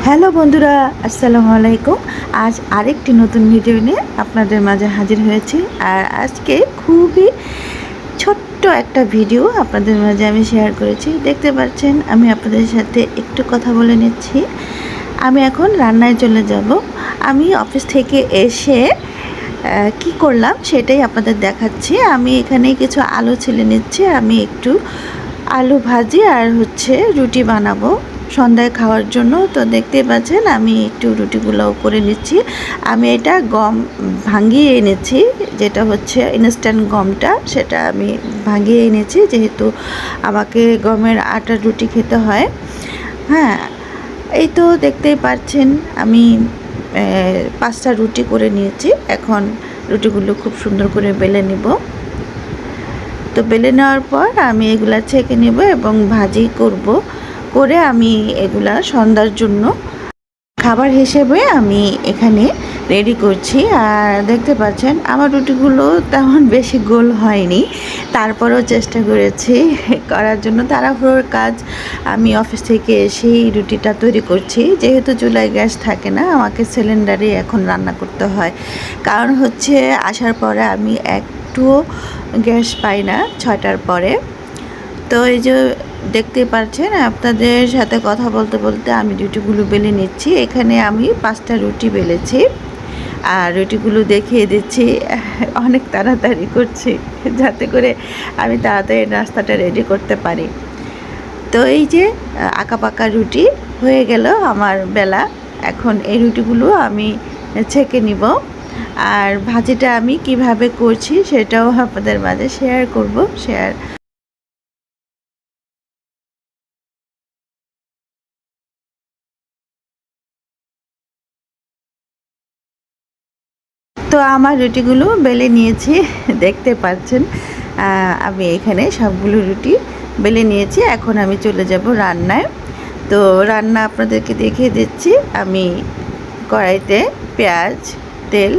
Hello বন্ধুরা, আসসালামু আলাইকুম। আজ আরেকটি নতুন ভিডিও নিয়ে আপনাদের মাঝে হাজির হয়েছি। আর আজকে খুবই ছোট্ট একটা ভিডিও আপনাদের মাঝে আমি শেয়ার করেছি। দেখতে পাচ্ছেন আমি আপনাদের সাথে একটু কথা বলে নিচ্ছি। আমি এখন রান্নায় চলে যাব। আমি অফিস থেকে এসে কি করলাম সেটাই আপনাদের দেখাচ্ছি। আমি এখানে কিছু আলু ছিলে নিচ্ছি। আমি একটু আলু ভাজি আর রুটি বানাবো সন্ধ্যায় খাওয়ার জন্য। তো দেখতেই পাচ্ছেন আমি একটু রুটিগুলোও করে নিচ্ছি। আমি এটা গম ভাঙিয়ে এনেছি, যেটা ইনস্ট্যান্ট গমটা, সেটা আমি ভাঙিয়ে এনেছি যেহেতু আমাকে গমের আটার রুটি খেতে হয়। হ্যাঁ, এই তো দেখতেই পাচ্ছেন আমি 5টা রুটি করে নিয়েছি। এখন রুটিগুলো খুব সুন্দর করে বেলে নিব। তো বেলে নেওয়ার পর আমি এগুলা ছেঁকে নেব এবং ভাজি করব। করে আমি এগুলা সন্ধ্যার জন্য খাবার হিসেবে আমি এখানে রেডি করছি। আর দেখতে পাচ্ছেন আমার রুটিগুলো তেমন বেশি গোল হয়নি, তারপরেও চেষ্টা করেছি করার জন্য। তাড়াহুড়োর কাজ, আমি অফিস থেকে এসেই রুটিটা তৈরি করছি। যেহেতু চুলায় গ্যাস থাকে না, আমাকে সিলিন্ডারে এখন রান্না করতে হয়। কারণ আসার পরে আমি একটুও গ্যাস পাই না 6টার পরে। তো এই যে দেখতে পাচ্ছেন, আপনাদের সাথে কথা বলতে বলতে আমি রুটিগুলো বেলে নিচ্ছি। এখানে আমি 5টা রুটি বেলেছি আর রুটিগুলো দেখিয়ে দিচ্ছি। অনেক তাড়াতাড়ি করছি যাতে করে আমি তাড়াতাড়ি নাস্তাটা রেডি করতে পারি। তো এই যে আঁকা পাকা রুটি হয়ে গেল আমার বেলা। এখন এই রুটিগুলো আমি ছেঁকে নিব। আর ভাজিটা আমি কিভাবে করছি সেটাও আপনাদের মাঝে শেয়ার করব। তো আমার রুটিগুলো বেলে নিয়েছি, দেখতে পাচ্ছেন। আমি এখানে সবগুলো রুটি বেলে নিয়েছি। এখন আমি চলে যাব রান্নায়। তো রান্না আপনাদেরকে দেখিয়ে দিচ্ছি। আমি কড়াইতে পেঁয়াজ, তেল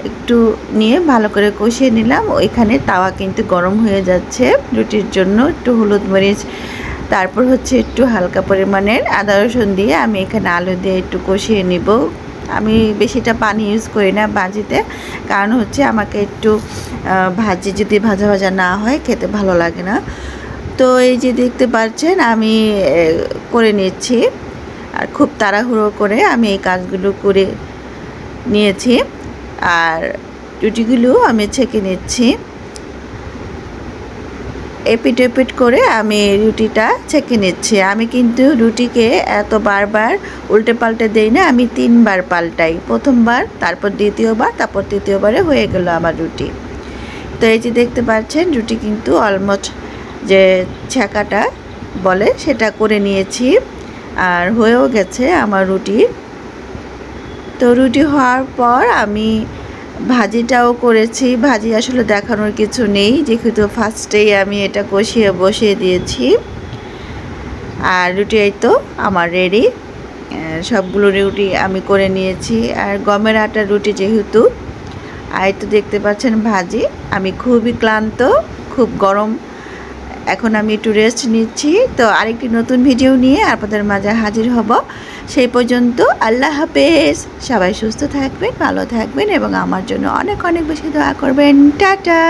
একটু নিয়ে ভালো করে কষিয়ে নিলাম। ওইখানে তাওয়া কিন্তু গরম হয়ে যাচ্ছে রুটির জন্য। একটু হলুদ মরিচ, তারপর একটু হালকা পরিমাণের আদা রসুন দিয়ে আমি এখানে আলু দিয়ে একটু কষিয়ে নিব। আমি বেশিটা পানি ইউজ করি না ভাজিতে, কারণ আমাকে একটু ভাজি যদি ভাজা ভাজা না হয় খেতে ভালো লাগে না। তো এই যে দেখতে পাচ্ছেন আমি করে নিচ্ছি। আর খুব তাড়াহুড়ো করে আমি এই কাজগুলো করে নিয়েছি। আর রুটিগুলো আমি ছেঁকে নিচ্ছি। এপিট এপিট করে আমি রুটিটা ছেঁকে নিচ্ছি। আমি কিন্তু রুটিকে এত বারবার উল্টে পাল্টে দেই না, আমি 3বার পাল্টাই। প্রথমবার, তারপর দ্বিতীয়বার, তারপর তৃতীয়বারে হয়ে গেল আমার রুটি। তো এই যে দেখতে পাচ্ছেন রুটি কিন্তু অলমোস্ট যে ছ্যাঁকাটা বলে সেটা করে নিয়েছি। আর হয়েও গেছে আমার রুটি। তো রুটি হওয়ার পর আমি ভাজিটাও করেছি। ভাজি আসলে দেখানোর কিছু নেই, যেহেতু ফার্স্টেই আমি এটা কষিয়ে বসিয়ে দিয়েছি। আর রুটি এই তো আমার রেডি। সবগুলো রুটি আমি করে নিয়েছি। আর গমের আটার রুটি যেহেতু। আর তো দেখতে পাচ্ছেন ভাজি। আমি খুবই ক্লান্ত, খুব গরম। এখন আমি একটু রেস্ট নিচ্ছি। তো আরেকটি নতুন ভিডিও নিয়ে আপনাদের মাঝে হাজির হব। সেই পর্যন্ত আল্লাহ হাফেজ। সবাই সুস্থ থাকবেন, ভালো থাকবেন এবং আমার জন্য অনেক অনেক বেশি দোয়া করবেন। টাটা।